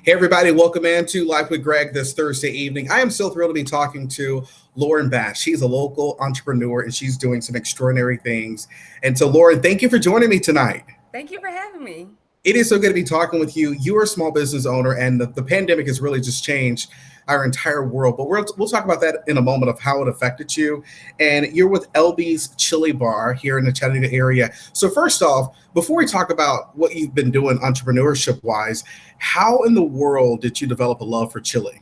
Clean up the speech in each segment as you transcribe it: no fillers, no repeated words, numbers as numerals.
Hey, everybody, welcome in to Life with Greg this Thursday evening. I am so thrilled to be talking to Loren Bass. She's a local entrepreneur and she's doing some extraordinary things. And so, Loren, thank you for joining me tonight. Thank you for having me. It is so good to be talking with you. You are a small business owner, and the pandemic has really just changed our entire world. But we'll talk about that in a moment of how it affected you. And you're with LB's Chili Bar here in the Chattanooga area. So, first off, before we talk about what you've been doing entrepreneurship wise, how in the world did you develop a love for chili?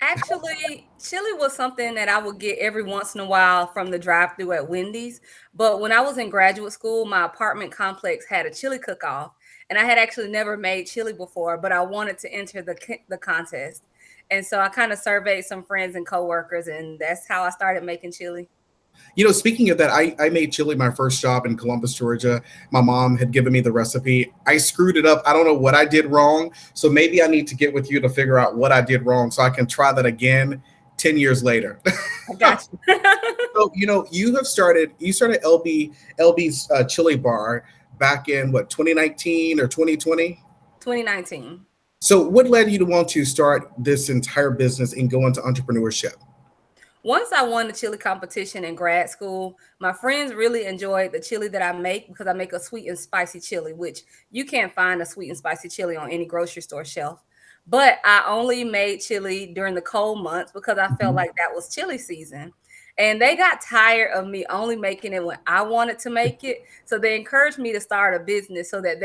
Actually, chili was something that I would get every once in a while from the drive-through at Wendy's. But when I was in graduate school, my apartment complex had a chili cook-off, and I had actually never made chili before, but I wanted to enter the contest. And so I kind of surveyed some friends and coworkers, and that's how I started making chili. Speaking of that, I made chili my first job in Columbus, Georgia. My mom had given me the recipe. I screwed it up. I don't know what I did wrong. So maybe I need to get with you to figure out what I did wrong so I can try that again 10 years later. I got you. So, you started LB's Chili Bar back in what, 2019 or 2020? 2019. So what led you to want to start this entire business and go into entrepreneurship? Once I won the chili competition in grad school, my friends really enjoyed the chili that I make because I make a sweet and spicy chili, which you can't find a sweet and spicy chili on any grocery store shelf. But I only made chili during the cold months because I felt Mhm. like that was chili season. And they got tired of me only making it when I wanted to make it. So they encouraged me to start a business so that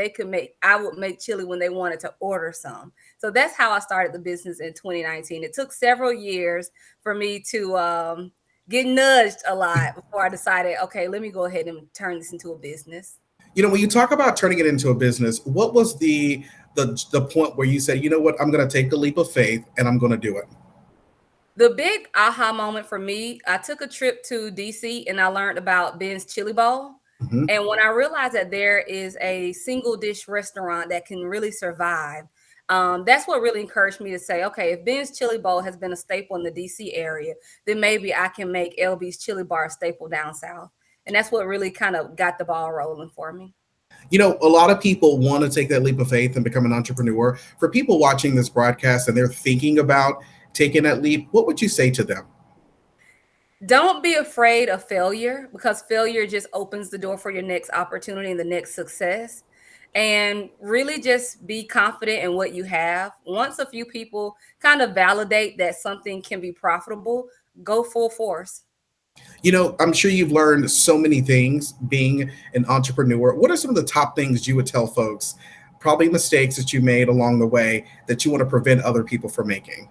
I would make chili when they wanted to order some. So that's how I started the business in 2019. It took several years for me to get nudged a lot before I decided, okay, let me go ahead and turn this into a business. When you talk about turning it into a business, what was the point where you said, you know what, I'm going to take the leap of faith and I'm going to do it? The big aha moment for me, I took a trip to DC and I learned about Ben's Chili Bowl. Mhm. And when I realized that there is a single dish restaurant that can really survive, that's what really encouraged me to say, okay, if Ben's Chili Bowl has been a staple in the DC area, then maybe I can make LB's Chili Bar a staple down south. And that's what really kind of got the ball rolling for me. A lot of people want to take that leap of faith and become an entrepreneur. For people watching this broadcast and they're thinking about taking that leap, what would you say to them? Don't be afraid of failure because failure just opens the door for your next opportunity and the next success. And really just be confident in what you have. Once a few people kind of validate that something can be profitable, go full force. I'm sure you've learned so many things being an entrepreneur. What are some of the top things you would tell folks, probably mistakes that you made along the way that you want to prevent other people from making?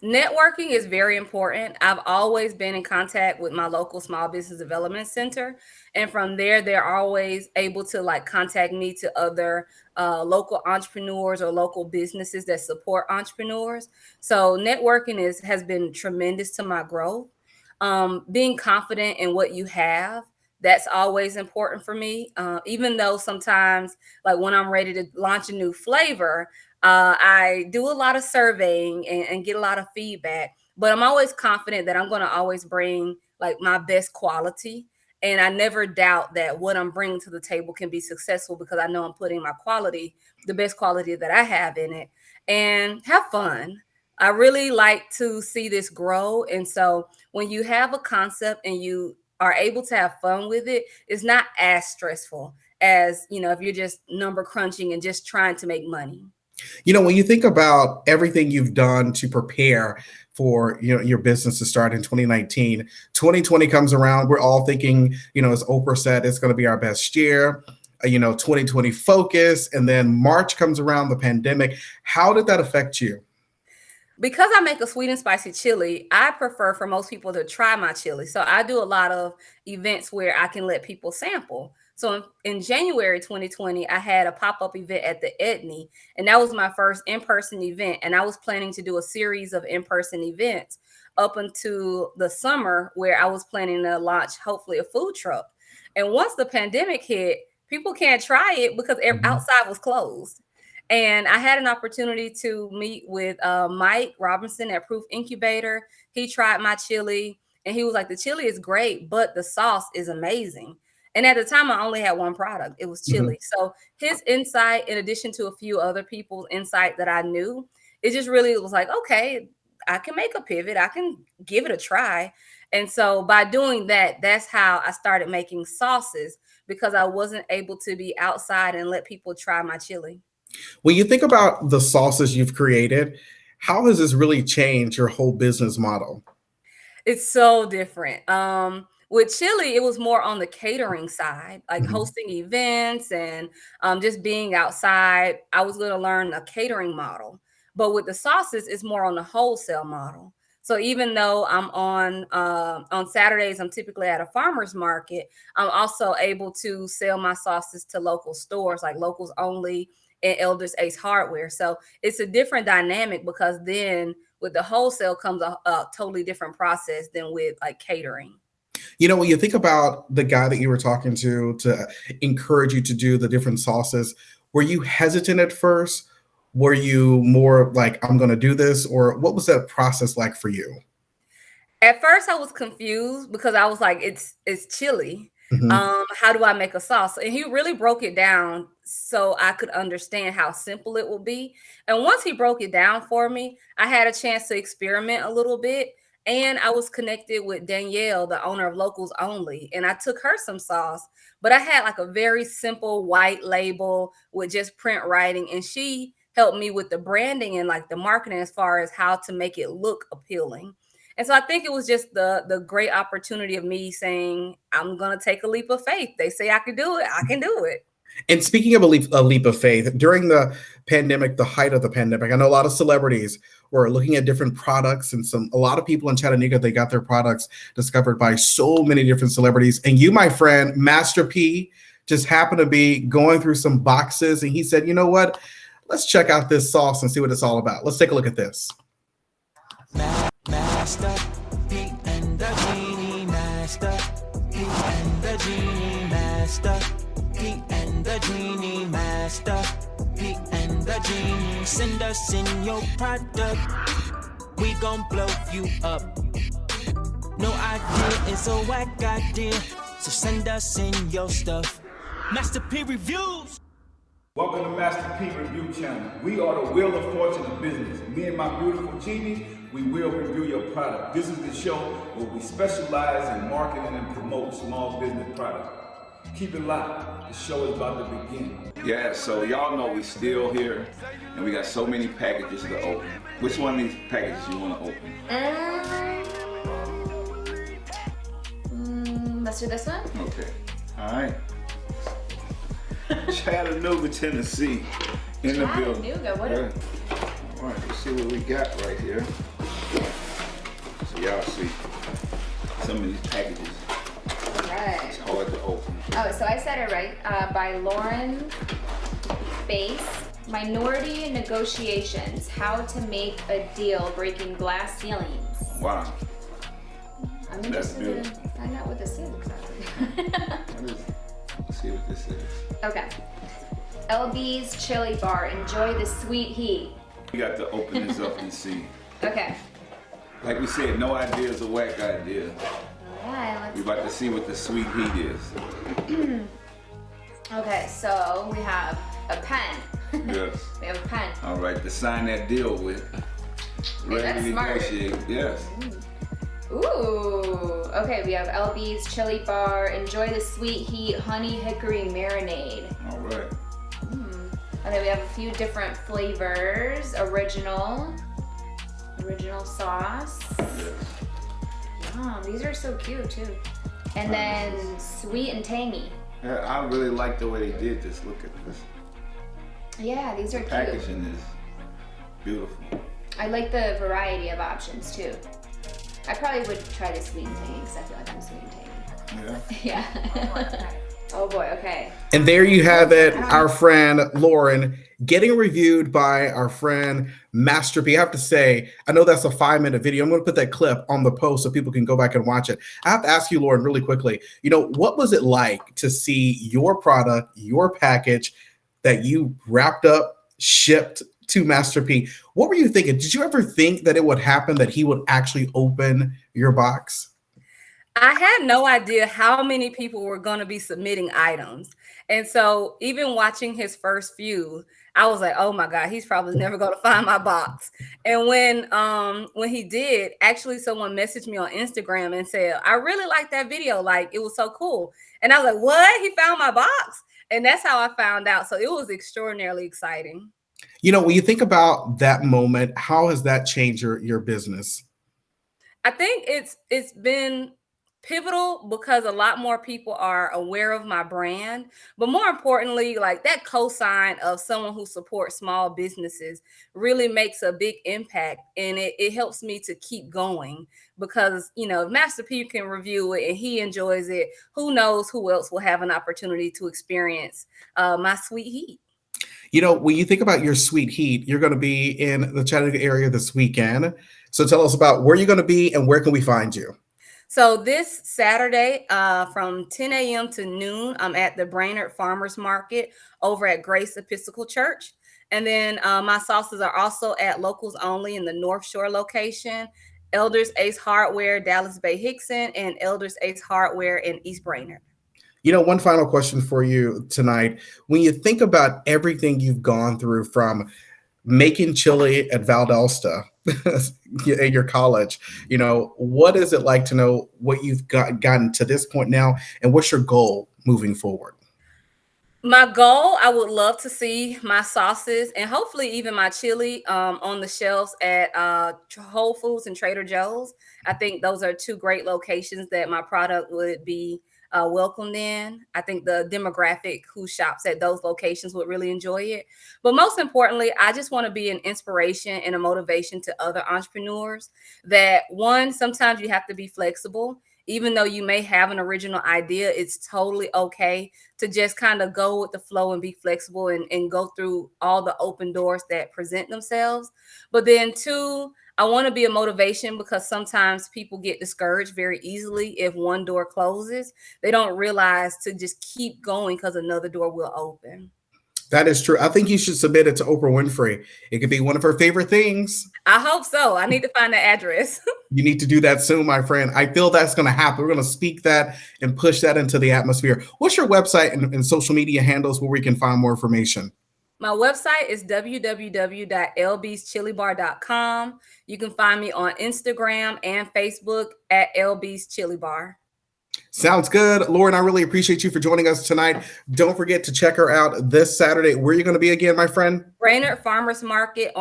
Networking is very important. I've always been in contact with my local small business development center. And from there, they're always able to like contact me to other local entrepreneurs or local businesses that support entrepreneurs. So networking has been tremendous to my growth. Being confident in what you have, that's always important for me. Even though sometimes, like when I'm ready to launch a new flavor, I do a lot of surveying and get a lot of feedback, but I'm always confident that I'm going to always bring like my best quality. And I never doubt that what I'm bringing to the table can be successful because I know I'm putting my quality, the best quality that I have in it, and have fun. I really like to see this grow. And so when you have a concept and you are able to have fun with it, it's not as stressful as, if you're just number crunching and just trying to make money. When you think about everything you've done to prepare for your business to start in 2019, 2020 comes around. We're all thinking, as Oprah said, it's going to be our best year. 2020 focus, and then March comes around, the pandemic. How did that affect you? Because I make a sweet and spicy chili, I prefer for most people to try my chili. So I do a lot of events where I can let people sample. So in January 2020, I had a pop up event at the Etny, and that was my first in person event. And I was planning to do a series of in person events up until the summer, where I was planning to launch hopefully a food truck. And once the pandemic hit, people can't try it because Mhm. outside was closed. And I had an opportunity to meet with Mike Robinson at Proof Incubator. He tried my chili and he was like, the chili is great, but the sauce is amazing. And at the time, I only had one product. It was Mhm. chili. So his insight, in addition to a few other people's insight that I knew, it just really was like, okay, I can make a pivot. I can give it a try. And so by doing that, that's how I started making sauces, because I wasn't able to be outside and let people try my chili. When you think about the sauces you've created, how has this really changed your whole business model? It's so different. With chili, it was more on the catering side, like Mhm. hosting events and just being outside. I was going to learn a catering model, but with the sauces, it's more on the wholesale model. So even though I'm on Saturdays, I'm typically at a farmer's market. I'm also able to sell my sauces to local stores, like Locals Only and Elders Ace Hardware. So it's a different dynamic, because then with the wholesale comes a totally different process than with like catering. When you think about the guy that you were talking to encourage you to do the different sauces, were you hesitant at first? Were you more like, I'm going to do this? Or what was that process like for you? At first, I was confused because I was like, it's chili. Mhm. How do I make a sauce? And he really broke it down so I could understand how simple it will be. And once he broke it down for me, I had a chance to experiment a little bit. And I was connected with Danielle, the owner of Locals Only, and I took her some sauce. But I had like a very simple white label with just print writing, and she helped me with the branding and like the marketing as far as how to make it look appealing. And so I think it was just the great opportunity of me saying, I'm gonna take a leap of faith. They say I can do it, I can do it. And speaking of a leap of faith, during the pandemic, the height of the pandemic, I know a lot of celebrities were looking at different products, and a lot of people in Chattanooga, they got their products discovered by so many different celebrities. And you, my friend, Master P, just happened to be going through some boxes, and he said, "You know what? Let's check out this sauce and see what it's all about. Let's take a look at this." Master, Pete and the Genie Master, Pete and the Genie Master, Pete and the Genie Master, Pete and the Genie. Send us in your product, we gon' blow you up. No idea is a whack idea, so send us in your stuff. Master P Reviews. Welcome to Master P Review Channel. We are the Wheel of Fortune of business. Me and my beautiful genie, we will review your product. This is the show where we specialize in marketing and promote small business products. Keep it locked. The show is about to begin. Yeah, so y'all know we still here, and we got so many packages to open. Which one of these packages you want to open? Let's do this one. Okay. All right. Chattanooga, Tennessee, in the building. Chattanooga, what Yeah. All right, let's see what we got right here. So y'all see some of these packages. Right. It's hard to open. Oh, so I said it right. By Loren Bass, Minority Negotiations: How to Make a Deal Breaking Glass Ceilings. Wow. I'm That's interested to beautiful. find out what this is exactly. What is it? Let's see what this is. Okay. LB's Chili Bar. Enjoy the sweet heat. We got to open this up and see. Okay. Like we said, no idea is a whack idea. Alright, We about to see what the sweet heat is. Okay, so we have a pen. Yes. We have a pen. All right, to sign that deal with. Ready that's to smart. negotiate. Yes. Ooh. Okay, we have LB's Chili Bar. Enjoy the sweet heat honey hickory marinade. All right. Okay, we have a few different flavors. Original sauce. Yes. Oh, these are so cute too. And then sweet and tangy. Yeah, I really like the way they did this. Look at this. Yeah, these are cute. Packaging is beautiful. I like the variety of options too. I probably would try the sweet and tangy because I feel like I'm sweet and tangy. Yeah. Yeah. Oh boy, okay. And there you have it, our friend Loren getting reviewed by our friend Master P. I have to say, I know that's a 5-minute video. I'm going to put that clip on the post so people can go back and watch it. I have to ask you, Loren, really quickly, what was it like to see your product, your package that you wrapped up, shipped to Master P? What were you thinking? Did you ever think that it would happen, that he would actually open your box? I had no idea how many people were going to be submitting items. And so even watching his first few, I was like, "Oh my god, he's probably never going to find my box." And when he did, actually someone messaged me on Instagram and said, "I really liked that video. Like it was so cool." And I was like, "What? He found my box?" And that's how I found out. So it was extraordinarily exciting. When you think about that moment, how has that changed your business? I think it's been pivotal because a lot more people are aware of my brand, but more importantly, like that cosign of someone who supports small businesses really makes a big impact, and it helps me to keep going because if Master P can review it and he enjoys it, who knows who else will have an opportunity to experience my sweet heat. When you think about your sweet heat, you're going to be in the Chattanooga area this weekend. So tell us about where you're going to be and where can we find you? So this Saturday, from 10 a.m. to noon, I'm at the Brainerd Farmers Market over at Grace Episcopal Church. And then my sauces are also at Locals Only in the North Shore location, Elders Ace Hardware, Dallas Bay Hickson, and Elders Ace Hardware in East Brainerd. One final question for you tonight. When you think about everything you've gone through from making chili at Valdosta in your college, what is it like to know what you've gotten to this point now, and what's your goal moving forward? My goal, I would love to see my sauces and hopefully even my chili on the shelves at Whole Foods and Trader Joe's. I think those are two great locations that my product would be welcomed in. I think the demographic who shops at those locations would really enjoy it. But most importantly, I just want to be an inspiration and a motivation to other entrepreneurs that one, sometimes you have to be flexible. Even though you may have an original idea, it's totally okay to just kind of go with the flow and be flexible and go through all the open doors that present themselves. But then two, I want to be a motivation because sometimes people get discouraged very easily if one door closes. They don't realize to just keep going because another door will open. That is true. I think you should submit it to Oprah Winfrey. It could be one of her favorite things. I hope so. I need to find the address. You need to do that soon, my friend. I feel that's going to happen. We're going to speak that and push that into the atmosphere. What's your website and social media handles where we can find more information? My website is www.lbschilibar.com. You can find me on Instagram and Facebook at LB's Chili Bar. Sounds good. Loren, I really appreciate you for joining us tonight. Don't forget to check her out this Saturday. Where are you going to be again, my friend? Brainerd Farmers Market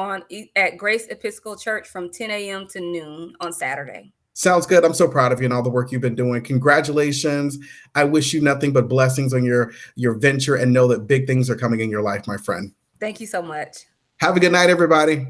at Grace Episcopal Church from 10 a.m. to noon on Saturday. Sounds good. I'm so proud of you and all the work you've been doing. Congratulations. I wish you nothing but blessings on your venture, and know that big things are coming in your life, my friend. Thank you so much. Have a good night, everybody.